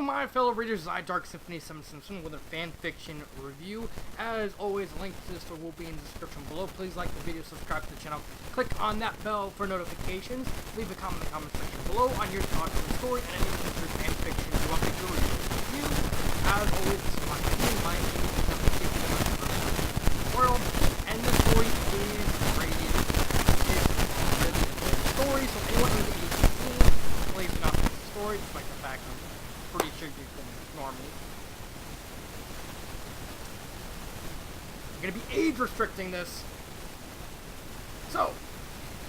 my fellow readers, I, Dark Symphony 777, with a fan fiction review. As always, a link to this story will be in the description below. Please like the video, subscribe to the channel, click on that bell for notifications, leave a comment in the comment section below on your thoughts on the story and any future fan fiction you want me to review. As always, this is my opinion, my opinion is that the world, and the story is rated. It's really a good story, so anyone who's 18, please do not miss the story, despite the fact I'm pretty sure you can normally. I'm gonna be age restricting this. So,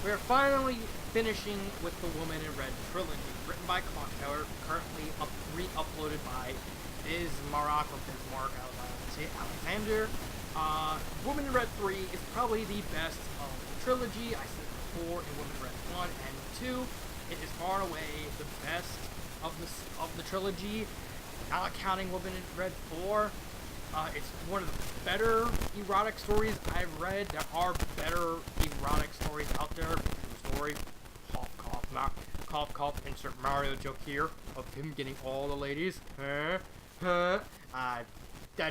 we are finally finishing with the Woman in Red trilogy, written by Clocktower, currently re-uploaded by Bismarck, I would say Alexander. Woman in Red 3 is probably the best of the trilogy. I said before in Woman in Red 1 and 2. It is far and away the best of the trilogy, not counting Woman in Red 4. It's one of the better erotic stories I've read. There are better erotic stories out there. The story, cough, cough, not cough, cough, insert Mario joke here, of him getting all the ladies. That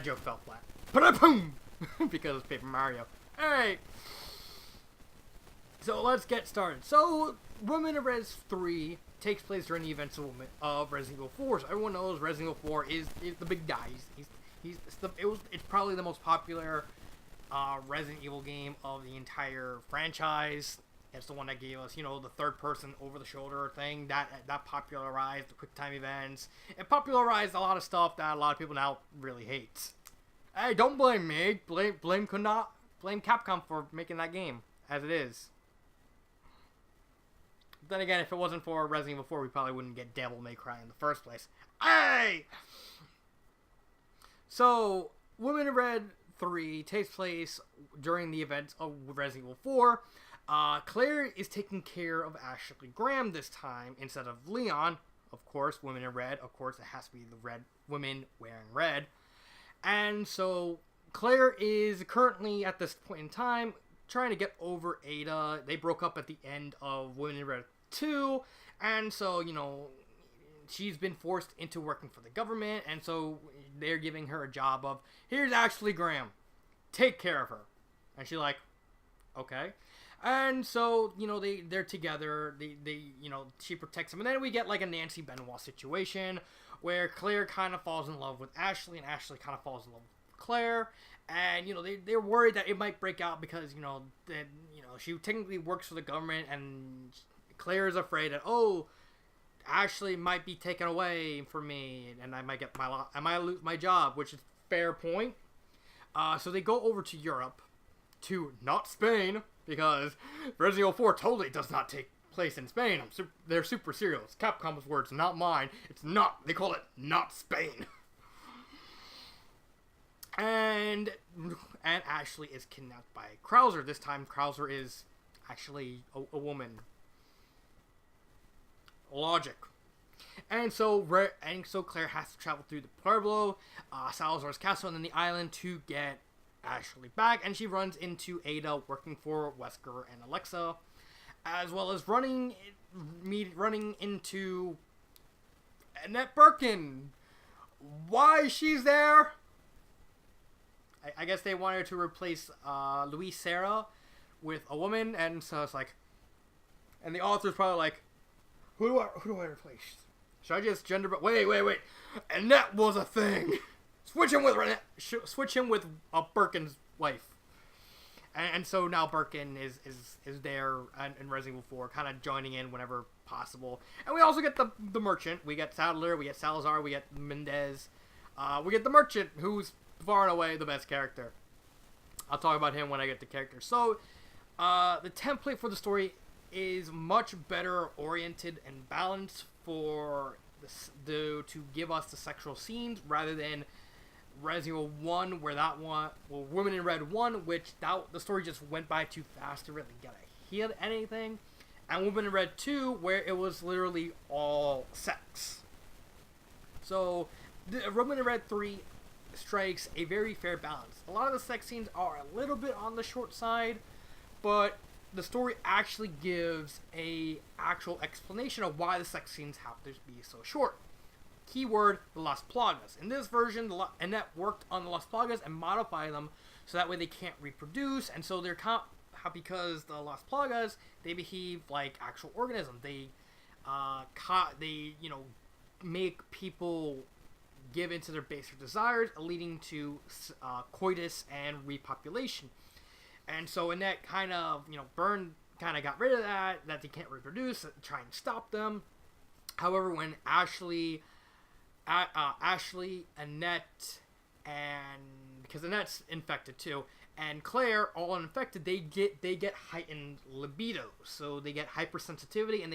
joke fell flat. Ba-da-boom! Because it's Paper Mario. Alright. So let's get started. So, Woman in Red 3 takes place during the events of Resident Evil 4. So everyone knows Resident Evil 4 is the big guy. It's probably the most popular Resident Evil game of the entire franchise. It's the one that gave us, the third-person over-the-shoulder thing that popularized the QuickTime events. It popularized a lot of stuff that a lot of people now really hate. Hey, don't blame me. Blame Capcom for making that game as it is. Then again, if it wasn't for Resident Evil 4, we probably wouldn't get Devil May Cry in the first place. Hey! So, Woman in Red 3 takes place during the events of Resident Evil 4. Claire is taking care of Ashley Graham this time instead of Leon. Of course, Women in Red. Of course, it has to be the red women wearing red. And so, Claire is currently, at this point in time, trying to get over Ada. They broke up at the end of Women in Red 2. And so, she's been forced into working for the government. And so, they're giving her a job of, here's Ashley Graham. Take care of her. And she's like, okay. And so, they're together, she protects him. And then we get like a Nancy Benoit situation where Claire kind of falls in love with Ashley and Ashley kind of falls in love with Claire. And, they're worried that it might break out because, she technically works for the government and Claire is afraid that, Ashley might be taken away from me and I might lose my job, which is a fair point. So they go over to Europe, to not Spain, because Resident Evil 4 totally does not take place in Spain. They're super serious. It's Capcom's words, not mine. It's not. They call it not Spain. And Ashley is kidnapped by Krauser. This time, Krauser is actually a woman. Logic. And so Claire has to travel through the Pueblo, Salazar's castle, and then the island to get Ashley back, and she runs into Ada working for Wesker and Alexa, as well as running into Annette Birkin. Why she's there? I guess they wanted to replace Louise Sarah with a woman, and so it's like, and the author's probably like, who do I replace? Should I just gender? Wait. Annette was a thing. Switch him with Birkin's wife. And so now Birkin is there in Resident Evil 4, kind of joining in whenever possible. And we also get the merchant. We get Sadler, we get Salazar, we get Mendez. We get the merchant, who's far and away the best character. I'll talk about him when I get the character. So, the template for the story is much better oriented and balanced for to give us the sexual scenes rather than Resident Evil 1, Women in Red 1, which the story just went by too fast to really get a hit at anything, and Women in Red 2, where it was literally all sex. So, Women in Red 3 strikes a very fair balance. A lot of the sex scenes are a little bit on the short side, but the story actually gives a actual explanation of why the sex scenes have to be so short. Keyword, the Las Plagas. In this version, Annette worked on the Las Plagas and modified them so that way they can't reproduce, and so they're because the Las Plagas, they behave like actual organisms. They, make people give into their basic desires, leading to coitus and repopulation. And so Annette kind of got rid of that they can't reproduce, try and stop them. However, when Ashley, Annette, and because Annette's infected too, and Claire, all infected, they get heightened libido, so they get hypersensitivity and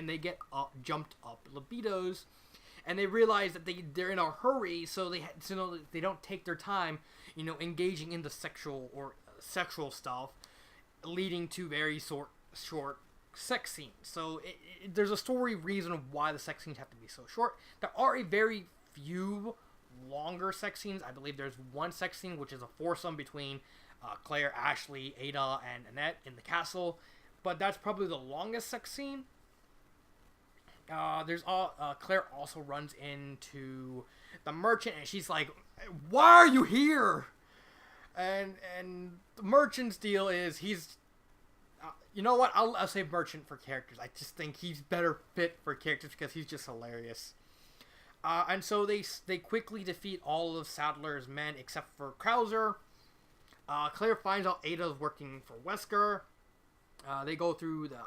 they get jumped up libidos, and they realize that they're in a hurry, so they don't take their time, engaging in the sexual stuff, leading to very short sex scenes. So there's a story reason of why the sex scenes have to be so short. There are a very few longer sex scenes. I believe there's one sex scene which is a foursome between Claire, Ashley, Ada, and Annette in the castle, but that's probably the longest sex scene. Claire also runs into the merchant, and she's like, "Why are you here?" And the merchant's deal is he's, you know what? I'll say merchant for characters. I just think he's better fit for characters because he's just hilarious. And so they quickly defeat all of Sadler's men except for Krauser. Claire finds out Ada's working for Wesker. They go through the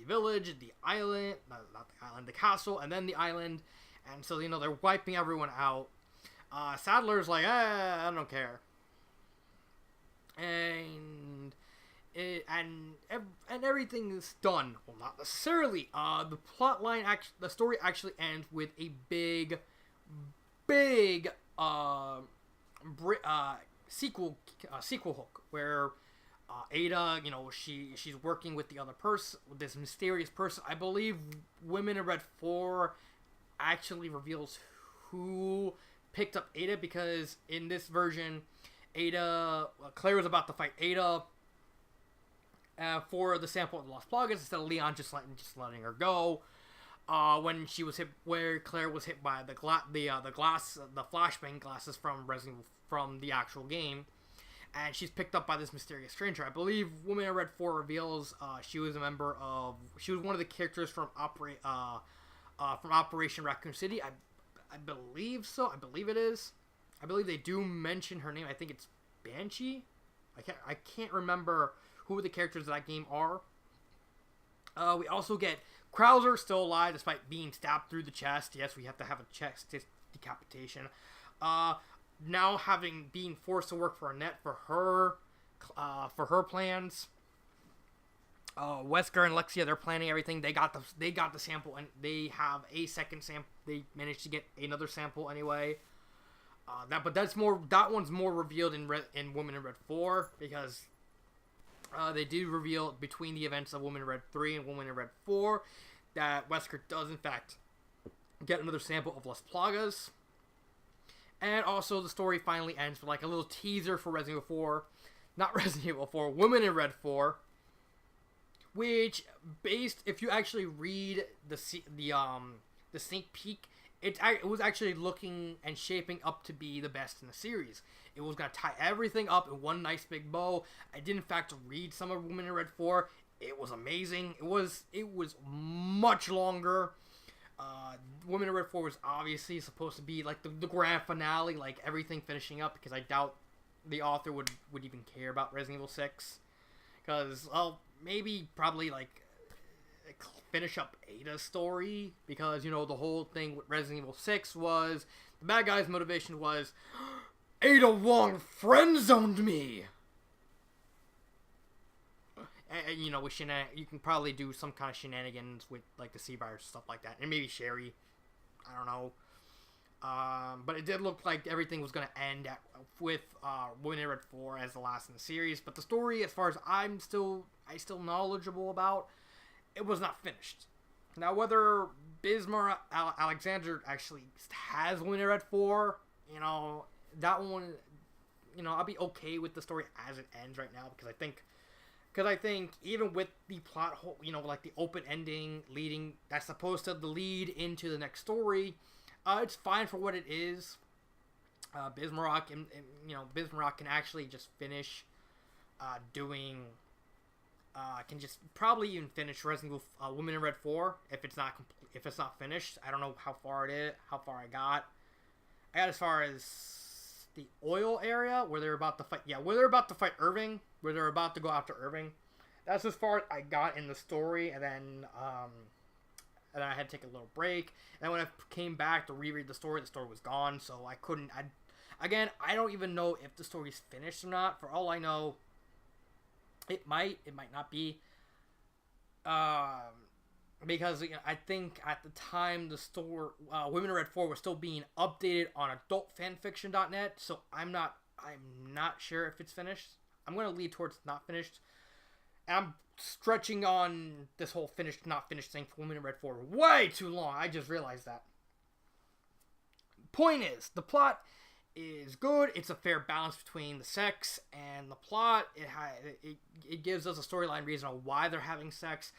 village, the island, not the island, the castle, and then the island. And so, they're wiping everyone out. Sadler's like, I don't care. And everything's done. Well, not necessarily. The story actually ends with a big sequel hook where Ada, she's working with the other person, with this mysterious person. I believe Women in Red 4 actually reveals who picked up Ada, because in this version, Claire was about to fight Ada for the sample of the Las Plagas instead of Leon just letting her go. When she was hit, where Claire was hit by the flashbang glasses from the actual game, and she's picked up by this mysterious stranger. I believe Woman in Red 4 reveals she was one of the characters from Operation Raccoon City. I believe so. I believe it is. I believe they do mention her name. I think it's Banshee. I can't remember who the characters of that game are. We also get Krauser still alive despite being stabbed through the chest. Yes, we have to have a chest decapitation. Now being forced to work for Annette for her plans. Wesker and Lexia, they're planning everything. They got the sample, and they have a second sample. They managed to get another sample anyway. That one's more revealed in Woman in Red 4, because they did reveal between the events of Woman in Red 3 and Woman in Red 4 that Wesker does in fact get another sample of Las Plagas. And also the story finally ends with a little teaser for Resident Evil 4. Not Resident Evil 4, Woman in Red 4. Which, if you actually read the sneak peek, it was actually looking and shaping up to be the best in the series. It was going to tie everything up in one nice big bow. I did in fact read some of Woman in Red 4. It was amazing. It was much longer. Woman in Red 4 was obviously supposed to be the grand finale, everything finishing up, because I doubt the author would even care about Resident Evil 6. Because, probably finish up Ada's story, because the whole thing with Resident Evil 6 was the bad guy's motivation was Ada Wong friend-zoned me. And with you can probably do some kind of shenanigans with the C-Virus stuff like that, and maybe Sherry, I don't know. But it did look like everything was going to end with Woman in Red 4 as the last in the series. But the story, as far as I'm still knowledgeable about, it was not finished. Now, whether Bismarck Alexander actually has Woman in Red 4, that one, I'll be okay with the story as it ends right now, because I think even with the plot hole, the open ending that's supposed to lead into the next story, It's fine for what it is. Bismarck and Bismarck can actually just finish doing. Can just probably even finish Resident Evil Women in Red 4 if it's not finished. I don't know how far I got. I got as far as the oil area where they're about to fight. Yeah, where they're about to fight Irving. Where they're about to go after Irving. That's as far as I got in the story, and then I had to take a little break. And when I came back to reread the story was gone, so I couldn't. I don't even know if the story's finished or not. For all I know, it might not be. Because I think at the time the Women in Red 4 was still being updated on adultfanfiction.net, so I'm not sure if it's finished. I'm going to lead towards not finished. And I'm stretching on this whole finished, not finished thing for Women in Red 4 way too long. I just realized that. Point is, the plot is good. It's a fair balance between the sex and the plot. It gives us a storyline reason on why they're having sex.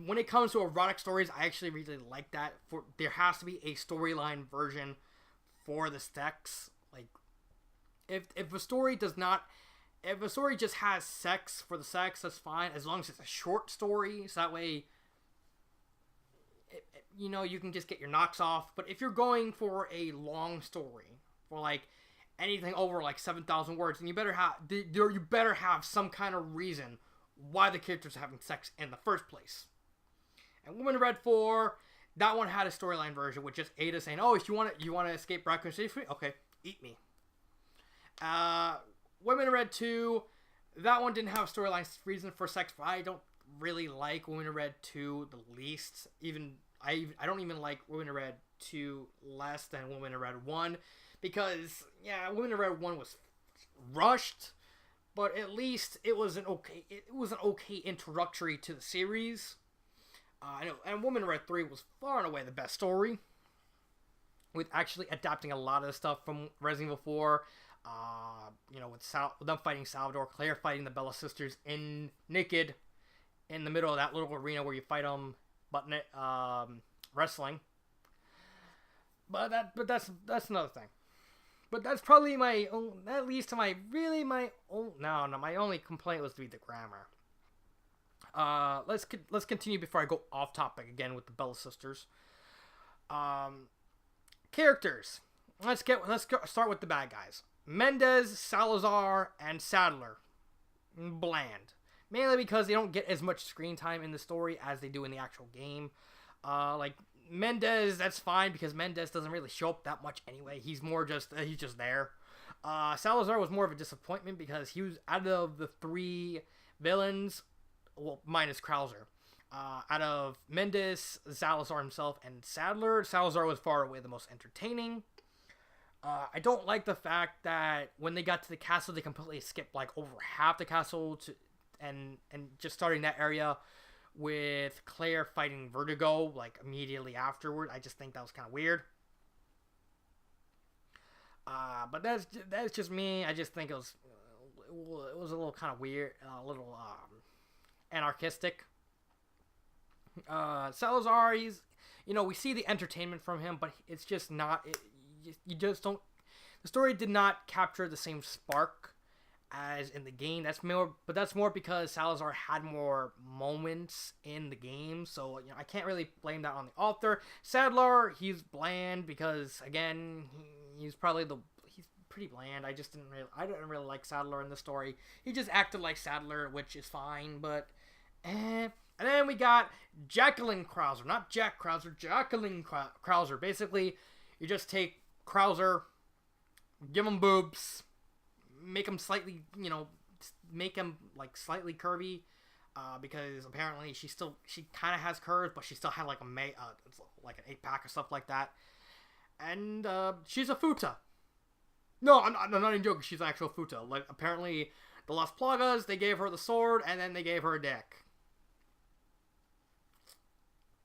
When it comes to erotic stories, I actually really like that. There has to be a storyline version for the sex. Like, if a story just has sex for the sex, that's fine, as long as it's a short story, so that way, you can just get your knocks off. But if you're going for a long story, for like anything over like 7,000 words, then you better have some kind of reason why the characters are having sex in the first place. And Women in Red 4, that one had a storyline version with just Ada saying, "Oh, if you want to escape Raccoon City, okay, eat me." Women in Red 2, that one didn't have a storyline reason for sex, but I don't really like Women in Red 2 the least. I don't even like Women in Red 2 less than Women in Red 1, because Women in Red 1 was rushed, but at least it was an okay introductory to the series. And Women in Red 3 was far and away the best story, with actually adapting a lot of the stuff from Resident Evil 4. With them fighting Salvador, Claire fighting the Bella sisters naked in the middle of that little arena where you fight them, wrestling. But that's another thing. But that's probably my only complaint was to be the grammar. Let's continue before I go off topic again with the Bella sisters. Characters. Let's start with the bad guys. Mendez, Salazar, and Sadler. Bland. Mainly because they don't get as much screen time in the story as they do in the actual game. Like Mendez, that's fine because Mendez doesn't really show up that much anyway. He's just there. Salazar was more of a disappointment because he was out of the three villains, well, minus Krauser. Out of Mendez, Salazar himself, and Sadler, Salazar was far away the most entertaining. I don't like the fact that when they got to the castle, they completely skipped like over half the castle and just starting that area with Claire fighting Vertigo like immediately afterward. I just think that was kind of weird. But that's just me. I just think it was a little kind of weird, a little anarchistic. Salazar, we see the entertainment from him, but it's just not. You just don't. The story did not capture the same spark as in the game. That's more because Salazar had more moments in the game, so I can't really blame that on the author. Sadler, he's bland because again, he's pretty bland. I didn't really like Sadler in the story. He just acted like Sadler, which is fine, but And then we got Jacqueline Krauser, not Jack Krauser, Jacqueline Krauser. Basically, you just take Krauser, give him boobs, make him slightly, make him like slightly curvy, because apparently she kind of has curves, but she still had like an 8-pack or stuff like that. And she's a futa. No, I'm not even joking. She's an actual futa. Like apparently, the Las Plagas, they gave her the sword and then they gave her a dick.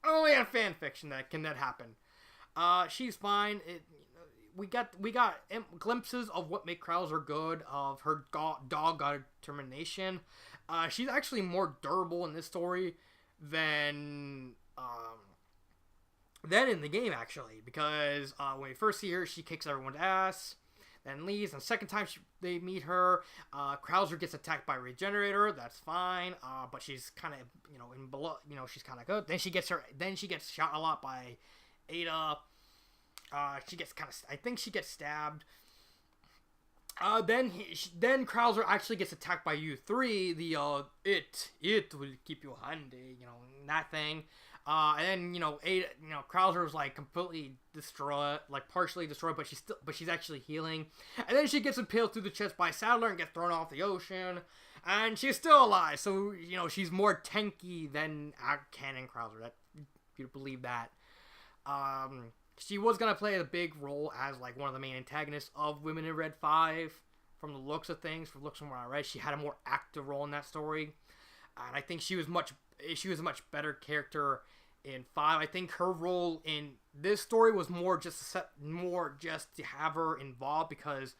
Only in fan fiction can that happen. She's fine. We got glimpses of what made Krauser good, of her dog determination. She's actually more durable in this story than Then in the game, actually, because when we first see her, she kicks everyone's ass, then leaves. And the second time they meet her, Krauser gets attacked by Regenerator. That's fine, but she's kind of in below. She's kind of good. Then she gets shot a lot by Ada. She gets I think she gets stabbed. Then Krauser actually gets attacked by U3. It will keep you handy. That thing. And then Ada, Krauser was like completely destroyed, like partially destroyed, but she's actually healing. And then she gets impaled through the chest by Sadler and gets thrown off the ocean. And she's still alive, so she's more tanky than Canon Krauser. That you believe that. She was gonna play a big role as like one of the main antagonists of Women in Red 5. From the looks of things, from what I read, she had a more active role in that story, and I think she was a much better character in 5. I think her role in this story was more just to have her involved because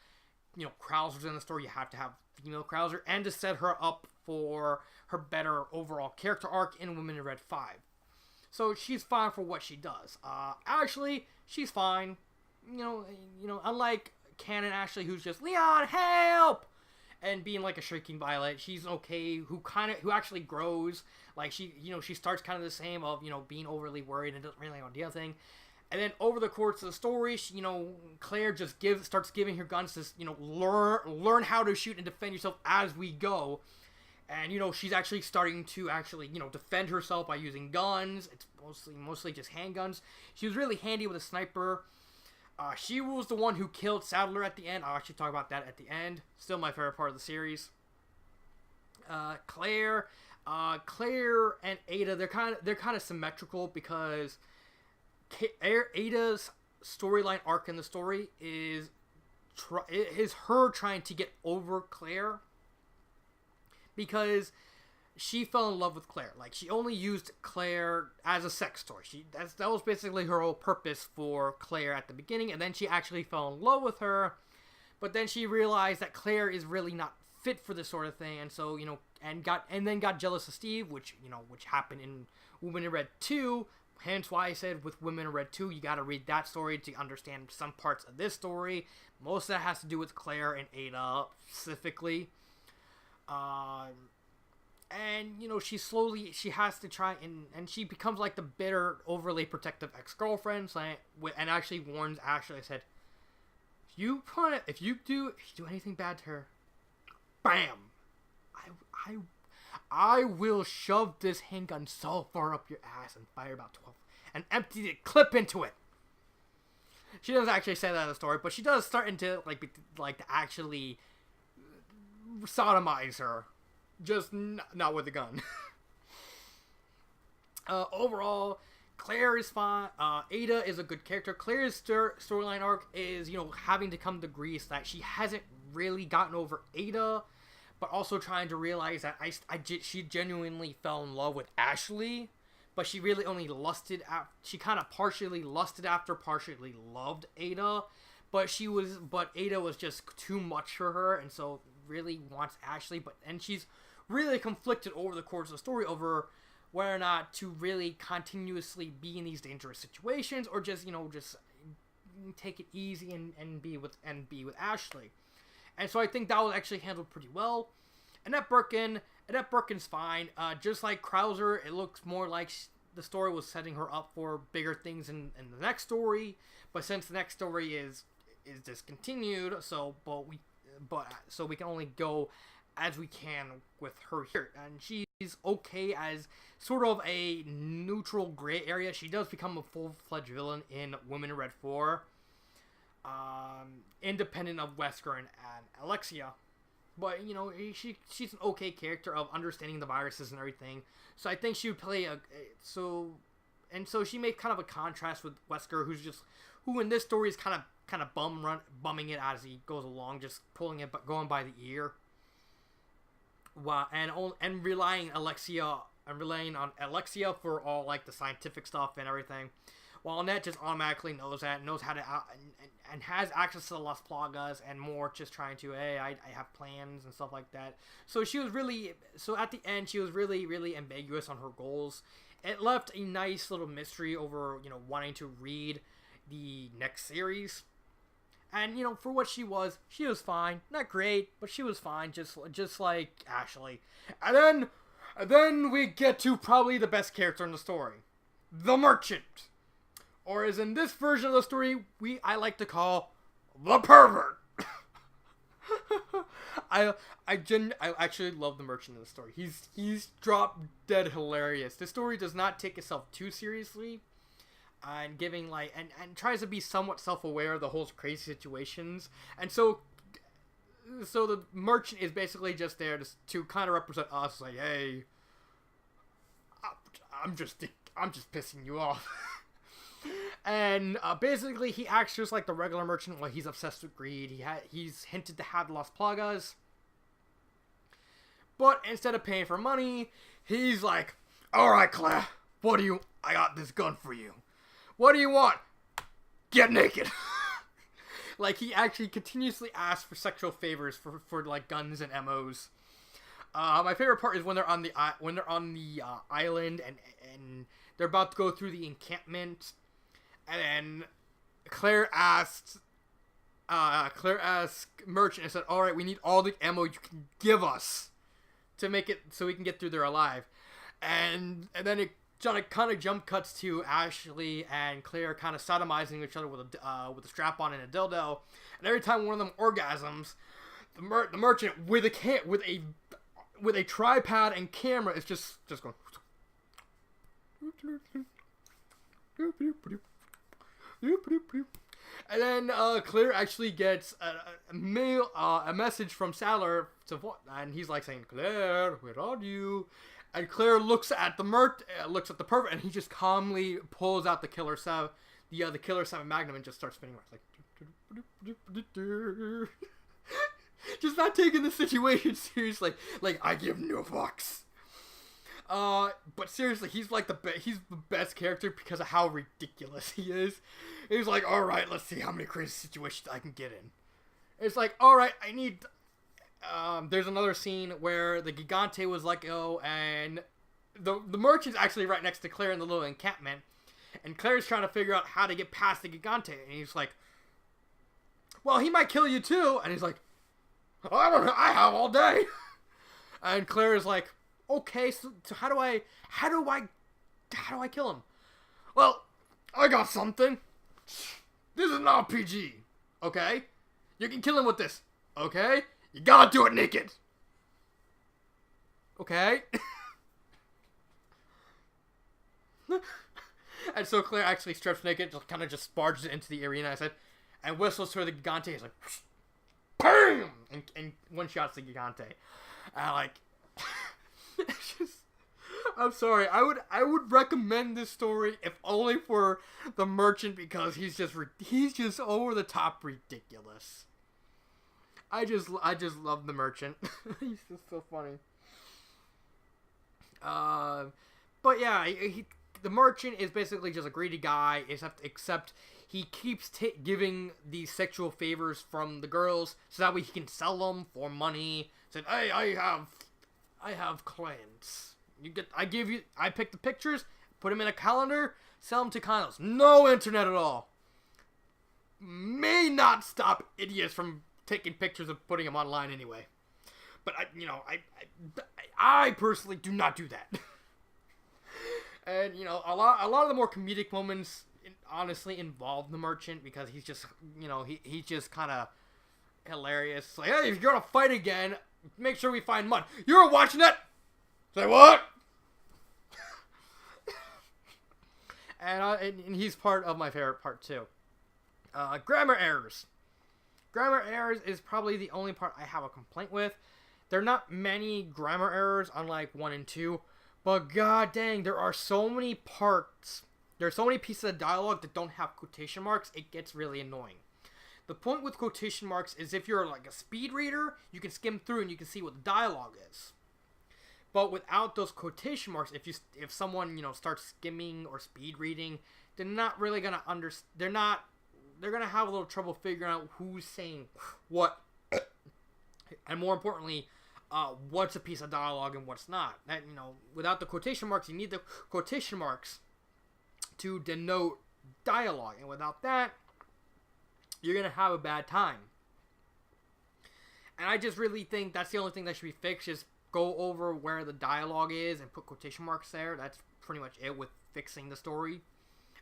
Krauser's in the story. You have to have female Krauser, and to set her up for her better overall character arc in Women in Red 5. So she's fine for what she does. Ashley, she's fine. Unlike Canon Ashley, who's just Leon, help, and being like a shrieking violet, she's okay. Who actually grows. Like she starts kind of the same of being overly worried and doesn't really want to do anything. And then over the course of the story, Claire just starts giving her guns to learn how to shoot and defend yourself as we go. And she's actually starting to defend herself by using guns. It's mostly just handguns. She was really handy with a sniper. She was the one who killed Sadler at the end. I'll actually talk about that at the end. Still my favorite part of the series. Claire and Ada, they're kind of symmetrical because Ada's storyline arc in the story is her trying to get over Claire. Because she fell in love with Claire. Like, she only used Claire as a sex toy. That was basically her whole purpose for Claire at the beginning, and then she actually fell in love with her. But then she realized that Claire is really not fit for this sort of thing, and so, and then got jealous of Steve, which happened in Women in Red 2. Hence why I said with Women in Red 2, you gotta read that story to understand some parts of this story. Most of that has to do with Claire and Ada, specifically. And she has to try and she becomes like the bitter, overly protective ex-girlfriend, and actually warns Ashley. I said, if you do anything bad to her, bam, I will shove this handgun so far up your ass and fire about 12 and empty the clip into it. She doesn't actually say that in the story, but she does start to to actually sodomize her, just not with a gun. Overall, Claire is fine. Ada is a good character. Claire's storyline arc is having to come to grief that she hasn't really gotten over Ada, but also trying to realize that she genuinely fell in love with Ashley, but she really only she kind of partially lusted after, partially loved Ada, but Ada was just too much for her, and so really wants Ashley, and she's really conflicted over the course of the story over whether or not to really continuously be in these dangerous situations or just take it easy and be with Ashley. And so I think that was actually handled pretty well. Annette Birkin's fine. Just like Krauser, it looks more like the story was setting her up for bigger things in the next story. But since the next story is discontinued, so we can only go as we can with her here. And she's okay as sort of a neutral gray area. She does become a full-fledged villain in Women in Red 4. Independent of Wesker and Alexia. But, she's an okay character of understanding the viruses and everything. So I think she would play so she made kind of a contrast with Wesker, who in this story is kind of bumming it as he goes along, just pulling it, going by the ear. Wow, and relying on Alexia for all like the scientific stuff and everything. While Annette just automatically knows how to and has access to the Las Plagas and more, just trying to I have plans and stuff like that. So at the end she was really, really ambiguous on her goals, it left a nice little mystery over, wanting to read the next series. And, for what she was fine. Not great, but she was fine, just like Ashley. And then we get to probably the best character in the story. The Merchant. Or as in this version of the story, I like to call the Pervert. I actually love the Merchant in the story. He's drop dead hilarious. The story does not take itself too seriously, and giving and tries to be somewhat self-aware of the whole crazy situations. And so the Merchant is basically just there to kind of represent us, like, hey, I'm just pissing you off. And basically, he acts just like the regular Merchant. Well, he's obsessed with greed. He's hinted to have Las Plagas, but instead of paying for money, he's like, "All right, Claire, I got this gun for you. What do you want? Get naked." Like, he actually continuously asks for sexual favors for like guns and MOs. My favorite part is when they're on the island and they're about to go through the encampment. And then Claire asks Merchant and said, "All right, we need all the ammo you can give us to make it so we can get through there alive." And then it kind of jump cuts to Ashley and Claire kind of sodomizing each other with a strap on and a dildo. And every time one of them orgasms, the Merchant with a tripod and camera is just going. And then Claire actually gets a message from Sailor, and he's like saying, "Claire, where are you?" And Claire looks at the pervert, and he just calmly pulls out the Killer 7 Magnum and just starts spinning around, like, just not taking the situation seriously. Like, I give no fucks. But seriously, he's the best character because of how ridiculous he is. He's like, "All right, let's see how many crazy situations I can get in." It's like, all right, I need. There's another scene where the Gigante was let go, and the Merchant's actually right next to Claire in the little encampment, and Claire's trying to figure out how to get past the Gigante, and he's like, "Well, he might kill you too," and he's like, "I don't know, I have all day." And Claire is like, "Okay, so how do I kill him?" "Well, I got something. This is an RPG, okay? You can kill him with this, okay? You gotta do it naked, okay?" And so Claire actually strips naked, just barges into the arena, and whistles for the Gigante. He's like, BAM! And one shots the Gigante. It's just, I'm sorry. I would recommend this story if only for the Merchant, because he's just over the top ridiculous. I just love the Merchant. He's just so funny. But yeah, the Merchant is basically just a greedy guy, except he keeps giving these sexual favors from the girls so that way he can sell them for money. Said, "Hey, I have clients. I pick the pictures, put them in a calendar, sell them to clients. No internet at all. May not stop idiots from taking pictures and putting them online anyway. But I personally do not do that." And a lot of the more comedic moments honestly involve the Merchant, because he's just he's just kind of hilarious. It's like, "Hey, if you're gonna fight again, make sure we find mud. You're watching that?" Say what? And he's part of my favorite part too. Grammar errors. Grammar errors is probably the only part I have a complaint with. There are not many grammar errors, unlike 1 and 2, but god dang, there are so many parts. There are so many pieces of dialogue that don't have quotation marks. It gets really annoying. The point with quotation marks is if you're like a speed reader, you can skim through and you can see what the dialogue is. But without those quotation marks, if someone starts skimming or speed reading, they're not really gonna understand. They're gonna have a little trouble figuring out who's saying what. And more importantly, what's a piece of dialogue and what's not. That, without the quotation marks, you need the quotation marks to denote dialogue, and without that, you're gonna have a bad time. And I just really think that's the only thing that should be fixed. Just go over where the dialogue is and put quotation marks there. That's pretty much it with fixing the story.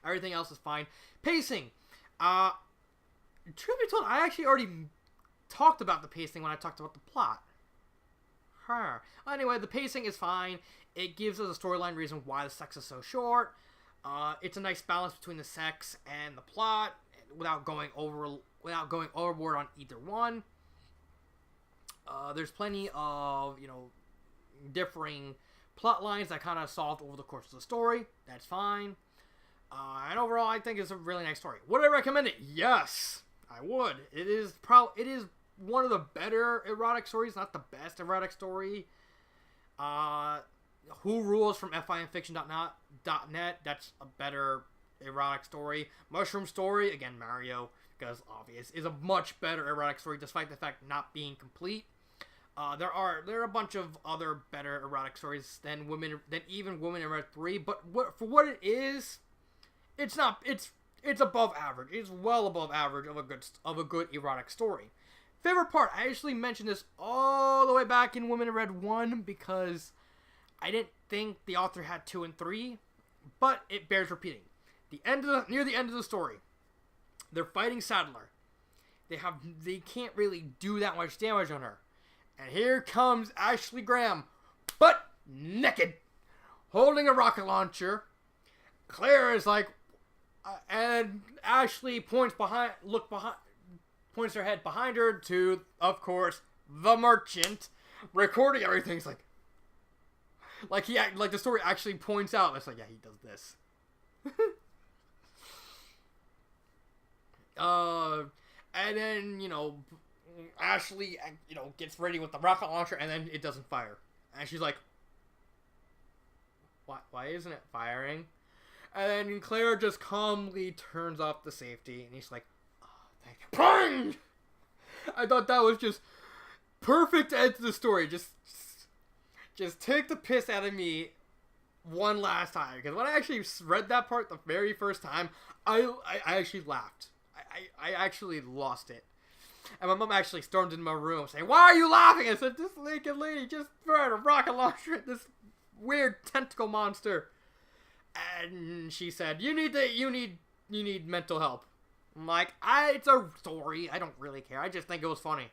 Everything else is fine. Pacing. Truth be told, I actually already talked about the pacing when I talked about the plot. Anyway, the pacing is fine. It gives us a storyline reason why the sex is so short. It's a nice balance between the sex and the plot without going overboard on either one. There's plenty of, differing plot lines that kind of solved over the course of the story. That's fine. And overall, I think it's a really nice story. Would I recommend it? Yes, I would. It is one of the better erotic stories, not the best erotic story. Who Rules from FIMfiction.net, that's a better erotic story. Mushroom Story, again, Mario, because obvious, is a much better erotic story, despite the fact not being complete. There are a bunch of other better erotic stories than even Women in Red 3, but for what it is, it's above average. It's well above average of a good erotic story. Favorite part, I actually mentioned this all the way back in Women in Red 1 because I didn't think the author had 2 and 3, but it bears repeating. Near the end of the story, they're fighting Sadler. They can't really do that much damage on her. And here comes Ashley Graham, butt naked, holding a rocket launcher. Claire is like, and Ashley points her head behind her to, of course, the merchant, recording everything. It's like the story actually points out. It's like, yeah, he does this. And then, Ashley, gets ready with the rocket launcher, and then it doesn't fire. And she's like, why isn't it firing? And then Claire just calmly turns off the safety, and he's like, oh, thank you. Bang! I thought that was just perfect end to the story. Just take the piss out of me one last time. Because when I actually read that part the very first time, I actually laughed. I actually lost it. And my mom actually stormed into my room saying, "Why are you laughing?" I said, "This naked lady just fired a rocket launcher at this weird tentacle monster." And she said, you need mental help. I'm like, it's a story. I don't really care. I just think it was funny.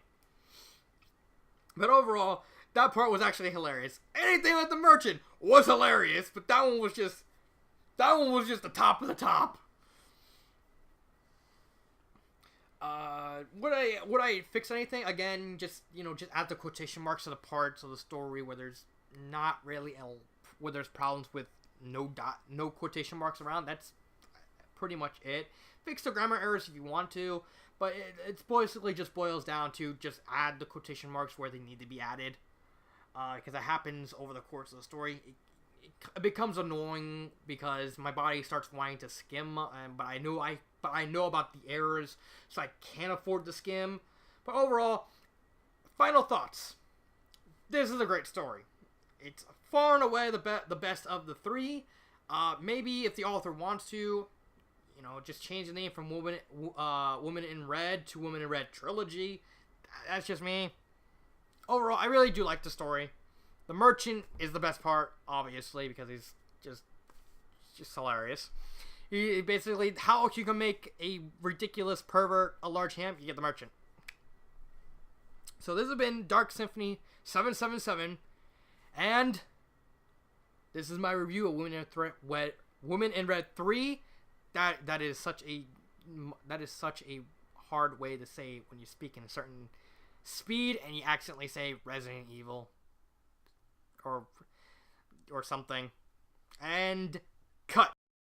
But overall, that part was actually hilarious. Anything with the merchant was hilarious, but that one was just the top of the top. Would I fix anything? Again, just add the quotation marks to the parts of the story where there's not really where there's problems with no quotation marks around. That's pretty much it. Fix the grammar errors if you want to, but it's basically just boils down to just add the quotation marks where they need to be added, because it happens over the course of the story. It becomes annoying because my body starts wanting to skim, but I know about the errors, so I can't afford to skim. But overall, final thoughts. This is a great story. It's far and away the best of the three. Maybe if the author wants to, just change the name from Woman in Red to Woman in Red Trilogy. That's just me. Overall, I really do like the story. The merchant is the best part, obviously, because he's just hilarious. He basically, how you can make a ridiculous pervert a large ham, you get the merchant. So this has been Dark Symphony 777, and this is my review of Women in Red 3. That is such a hard way to say when you speak in a certain speed and you accidentally say Resident Evil or something. And